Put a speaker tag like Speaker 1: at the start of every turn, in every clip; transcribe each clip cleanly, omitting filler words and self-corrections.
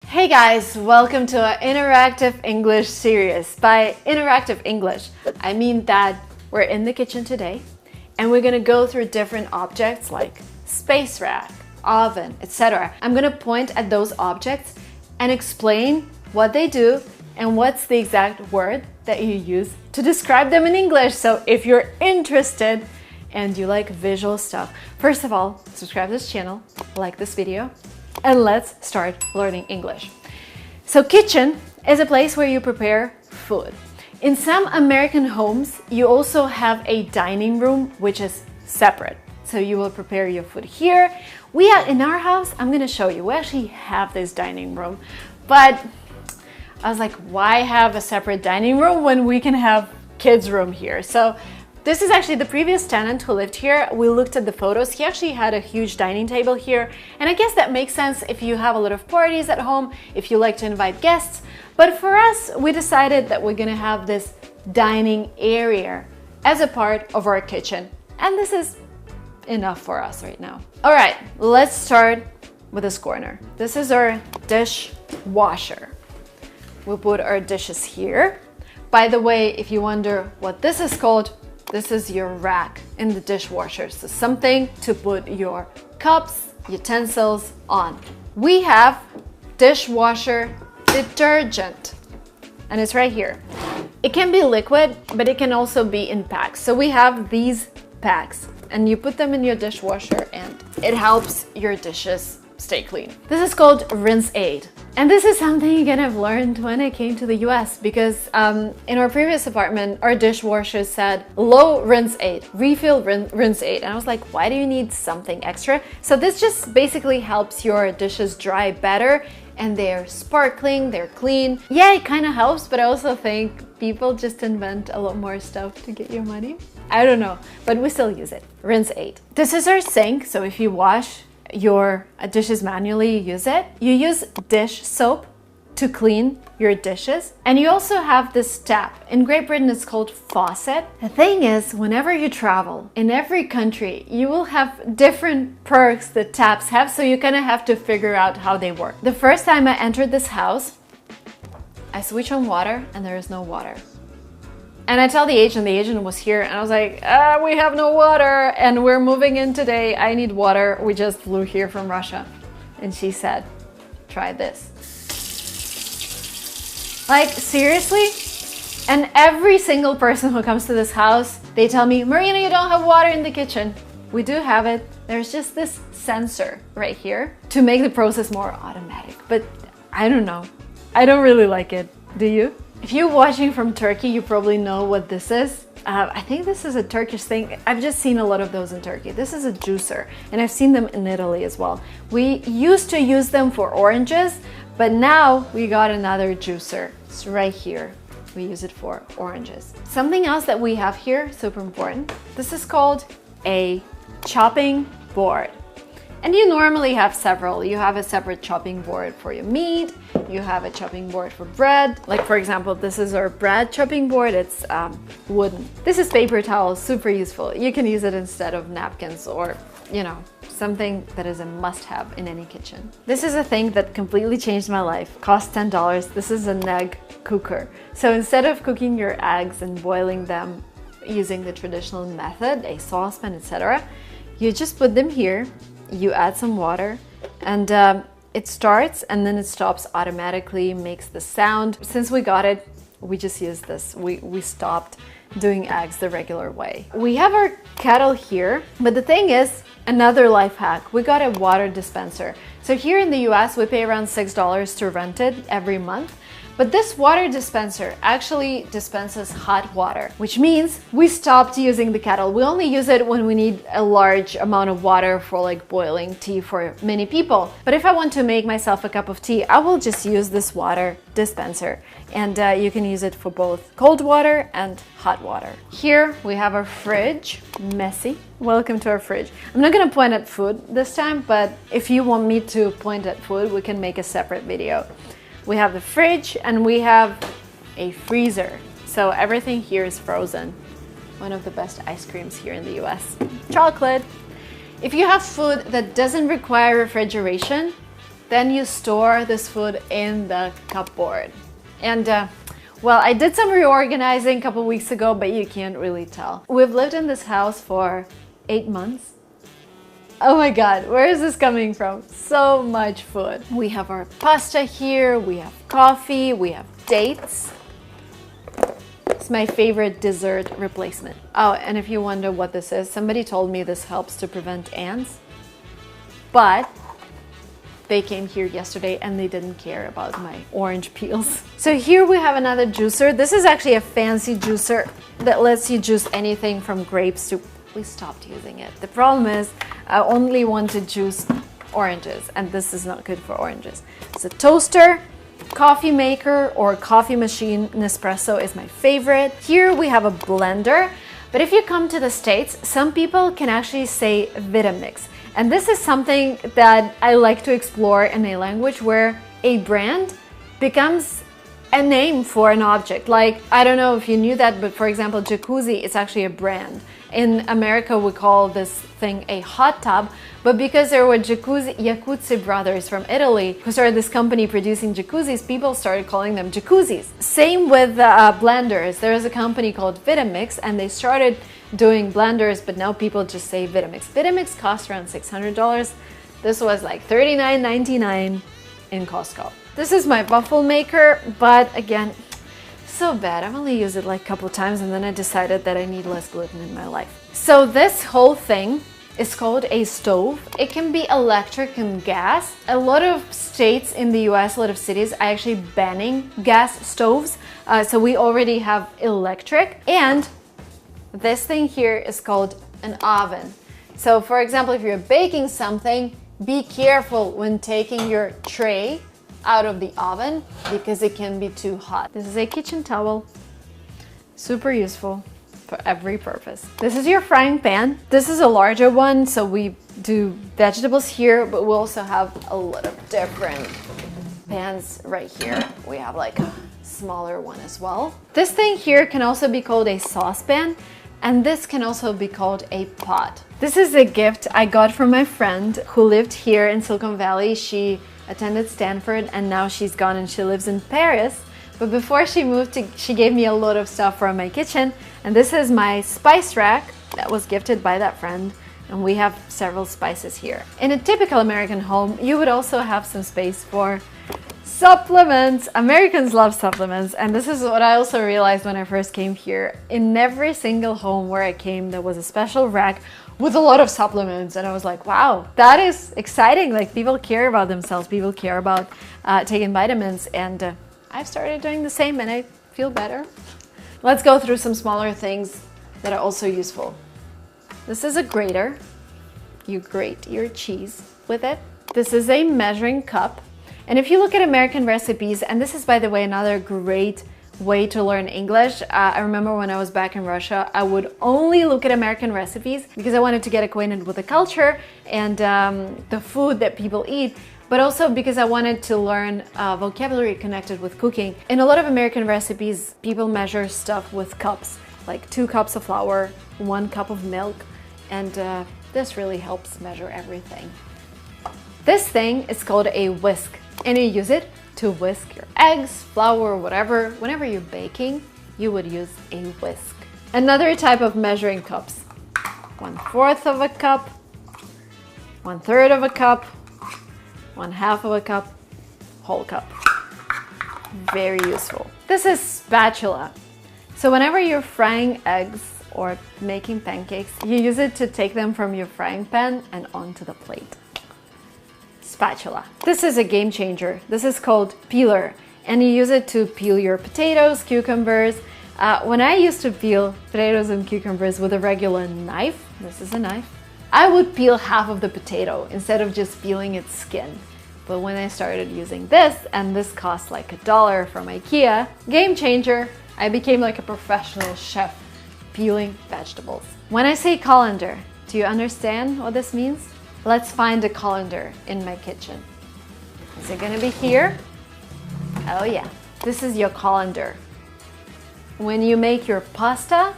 Speaker 1: Hey guys, welcome to our interactive English series. By interactive English, I mean that we're in the kitchen today and we're gonna go through different objects like space rack, oven, etc. I'm gonna point at those objects and explain what they do and what's the exact word that you use to describe them in English. So if you're interested and you like visual stuff, first of all, subscribe to this channel, like this video, and let's start learning English. So kitchen is a place where you prepare food. In some American homes, you also have a dining room, which is separate. So you will prepare your food here. In our house, I'm gonna show you, we actually have this dining room, but I was like, why have a separate dining room when we can have kids' room here? So this is actually the previous tenant who lived here. We looked at the photos. He actually had a huge dining table here. And I guess that makes sense if you have a lot of parties at home, if you like to invite guests. But for us, we decided that we're gonna have this dining area as a part of our kitchen. And this is enough for us right now. All right, let's start with this corner. This is our dishwasher. We'll put our dishes here. By the way, if you wonder what this is called, this is your rack in the dishwasher. So something to put your cups, utensils on. We have dishwasher detergent, and it's right here. It can be liquid, but it can also be in packs. So we have these packs, and you put them in your dishwasher, and it helps your dishes stay clean. This is called Rinse Aid. And this is something again I've learned when I came to the US because in our previous apartment, our dishwasher said low rinse aid, refill rinse aid. And I was like, why do you need something extra? So this just basically helps your dishes dry better and they're sparkling, they're clean. Yeah, it kind of helps, but I also think people just invent a lot more stuff to get your money. I don't know, but we still use it. Rinse Aid. This is our sink, so if you wash your dishes manually, you use it. You use dish soap to clean your dishes. And you also have this tap. In Great Britain, it's called faucet. The thing is, whenever you travel, in every country, you will have different perks that taps have, so you kind of have to figure out how they work. The first time I entered this house, I switch on water and there is no water. And I tell the agent was here, and I was like, we have no water, and we're moving in today. I need water. We just flew here from Russia. And she said, try this. Like, seriously? And every single person who comes to this house, they tell me, Marina, you don't have water in the kitchen. We do have it. There's just this sensor right here to make the process more automatic. But I don't know. I don't really like it. Do you? If you're watching from Turkey, you probably know what this is. I think this is a Turkish thing. I've just seen a lot of those in Turkey. This is a juicer, and I've seen them in Italy as well. We used to use them for oranges, but now we got another juicer. It's right here. We use it for oranges. Something else that we have here, super important. This is called a chopping board. And you normally have several. You have a separate chopping board for your meat. You have a chopping board for bread. Like for example, this is our bread chopping board. It's wooden. This is paper towel, super useful. You can use it instead of napkins or, you know, something that is a must-have in any kitchen. This is a thing that completely changed my life. Cost $10. This is an egg cooker. So instead of cooking your eggs and boiling them using the traditional method, a saucepan, etc., you just put them here. You add some water and it starts and then it stops automatically, makes the sound. Since we got it, we just use this. We stopped doing eggs the regular way. We have our kettle here, but the thing is, another life hack, we got a water dispenser. So here in the US, we pay around $6 to rent it every month. But this water dispenser actually dispenses hot water, which means we stopped using the kettle. We only use it when we need a large amount of water for like boiling tea for many people. But if I want to make myself a cup of tea, I will just use this water dispenser. And you can use it for both cold water and hot water. Here we have our fridge, messy. Welcome to our fridge. I'm not gonna point at food this time, but if you want me to point at food, we can make a separate video. We have the fridge and we have a freezer. So everything here is frozen. One of the best ice creams here in the US. Chocolate. If you have food that doesn't require refrigeration, Then you store this food in the cupboard. And well, I did some reorganizing a couple weeks ago, but you can't really tell. We've lived in this house for 8 months. Oh my God, where is this coming from? So much food. We have our pasta here, we have coffee, we have dates. It's my favorite dessert replacement. Oh, and if you wonder what this is, somebody told me this helps to prevent ants. But they came here yesterday and they didn't care about my orange peels. So here we have another juicer. This is actually a fancy juicer that lets you juice anything from grapes to... We stopped using it. The problem is I only want to juice oranges and this is not good for oranges. It's a toaster, coffee maker or coffee machine. Nespresso is my favorite. Here we have a blender, but if you come to the States, some people can actually say Vitamix. And this is something that I like to explore in a language where a brand becomes a name for an object. Like, I don't know if you knew that, but for example, jacuzzi is actually a brand. In America, we call this thing a hot tub, but because there were Jacuzzi brothers from Italy who started this company producing jacuzzis, people started calling them jacuzzis. Same with blenders. There is a company called Vitamix and they started doing blenders, but now people just say Vitamix. Vitamix costs around $600. This was like $39.99 in Costco. This is my waffle maker, but again, so bad. I've only used it like a couple times and then I decided that I need less gluten in my life. So this whole thing is called a stove. It can be electric and gas. A lot of states in the US, a lot of cities are actually banning gas stoves. So we already have electric. And this thing here is called an oven. So for example, if you're baking something, be careful when taking your tray out of the oven because it can be too hot. This is a kitchen towel, super useful for every purpose. This is your frying pan. This is a larger one, so we do vegetables here, but we also have a lot of different pans right here. We have like a smaller one as well. This thing here can also be called a saucepan, and this can also be called a pot. This is a gift I got from my friend who lived here in Silicon Valley. She attended Stanford and now she's gone and she lives in Paris. But before she moved, she gave me a lot of stuff for my kitchen. And this is my spice rack that was gifted by that friend. And we have several spices here. In a typical American home, you would also have some space for supplements. Americans love supplements. And this is what I also realized when I first came here. In every single home where I came, there was a special rack with a lot of supplements. And I was like, wow, that is exciting. Like, people care about themselves. People care about taking vitamins. And I've started doing the same and I feel better. Let's go through some smaller things that are also useful. This is a grater. You grate your cheese with it. This is a measuring cup. And if you look at American recipes, and this is, by the way, another great way to learn English. I remember when I was back in Russia, I would only look at American recipes because I wanted to get acquainted with the culture and the food that people eat, but also because I wanted to learn vocabulary connected with cooking. In a lot of American recipes, people measure stuff with cups, like 2 cups of flour, 1 cup of milk, and this really helps measure everything. This thing is called a whisk, and you use it to whisk your eggs, flour, whatever. Whenever you're baking, you would use a whisk. Another type of measuring cups. 1/4 of a cup, 1/3 of a cup, 1/2 of a cup, whole cup. Very useful. This is spatula. So whenever you're frying eggs or making pancakes, you use it to take them from your frying pan and onto the plate. Spatula. This is a game changer. This is called peeler, and you use it to peel your potatoes, cucumbers. When I used to peel potatoes and cucumbers with a regular knife, this is a knife, I would peel half of the potato instead of just peeling its skin. But when I started using this, and this cost like $1 from IKEA, game changer, I became like a professional chef peeling vegetables. When I say colander, do you understand what this means? Let's find a colander in my kitchen. Is it gonna be here? Oh yeah, this is your colander. When you make your pasta,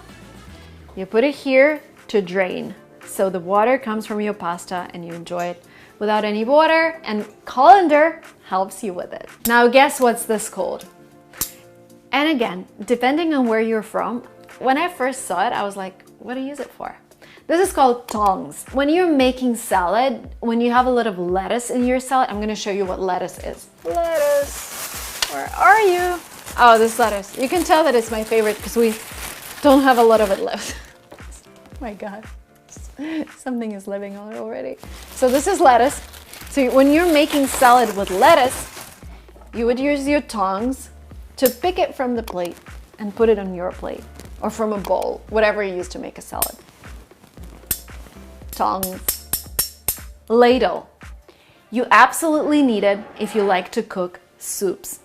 Speaker 1: you put it here to drain. So the water comes from your pasta and you enjoy it without any water, and colander helps you with it. Now guess what's this called? And again, depending on where you're from, when I first saw it, I was like, what do you use it for? This is called tongs. When you're making salad, when you have a lot of lettuce in your salad, I'm gonna show you what lettuce is. Lettuce, where are you? Oh, this lettuce. You can tell that it's my favorite because we don't have a lot of it left. Oh my God, something is living on it already. So this is lettuce. So when you're making salad with lettuce, you would use your tongs to pick it from the plate and put it on your plate or from a bowl, whatever you use to make a salad. Tongs. Ladle. You absolutely need it if you like to cook soups.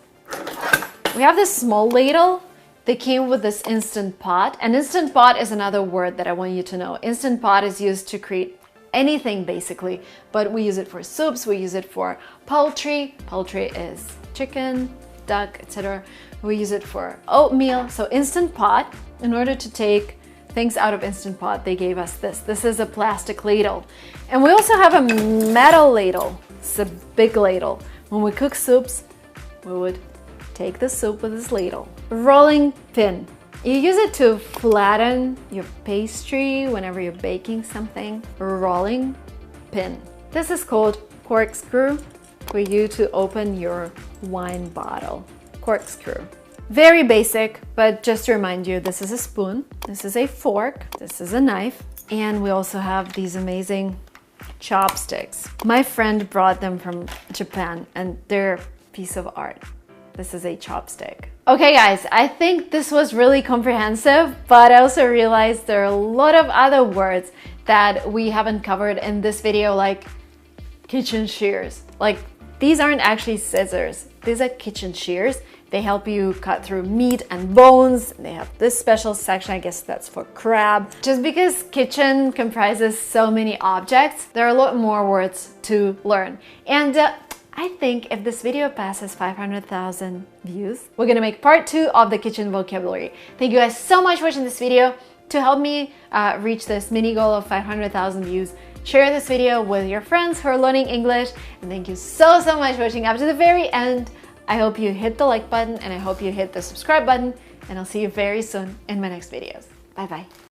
Speaker 1: We have this small ladle. They came with this Instant Pot. And Instant Pot is another word that I want you to know. Instant Pot is used to create anything basically, but we use it for soups, we use it for poultry. Poultry is chicken, duck, etc. We use it for oatmeal. So Instant Pot, in order to take things out of Instant Pot, they gave us this. This is a plastic ladle. And we also have a metal ladle. It's a big ladle. When we cook soups, we would take the soup with this ladle. Rolling pin. You use it to flatten your pastry whenever you're baking something. Rolling pin. This is called corkscrew for you to open your wine bottle. Corkscrew. Very basic, but just to remind you, this is a spoon, this is a fork, this is a knife, and we also have these amazing chopsticks. My friend brought them from Japan and they're a piece of art. This is a chopstick. Okay guys, I think this was really comprehensive, but I also realized there are a lot of other words that we haven't covered in this video, like kitchen shears. Like, these aren't actually scissors, these are kitchen shears. They help you cut through meat and bones. They have this special section, I guess that's for crab. Just because kitchen comprises so many objects, there are a lot more words to learn. And I think if this video passes 500,000 views, we're gonna make part 2 of the kitchen vocabulary. Thank you guys so much for watching this video. To help me reach this mini goal of 500,000 views, share this video with your friends who are learning English. And thank you so much for watching up to the very end. I hope you hit the like button and I hope you hit the subscribe button, and I'll see you very soon in my next videos. Bye bye.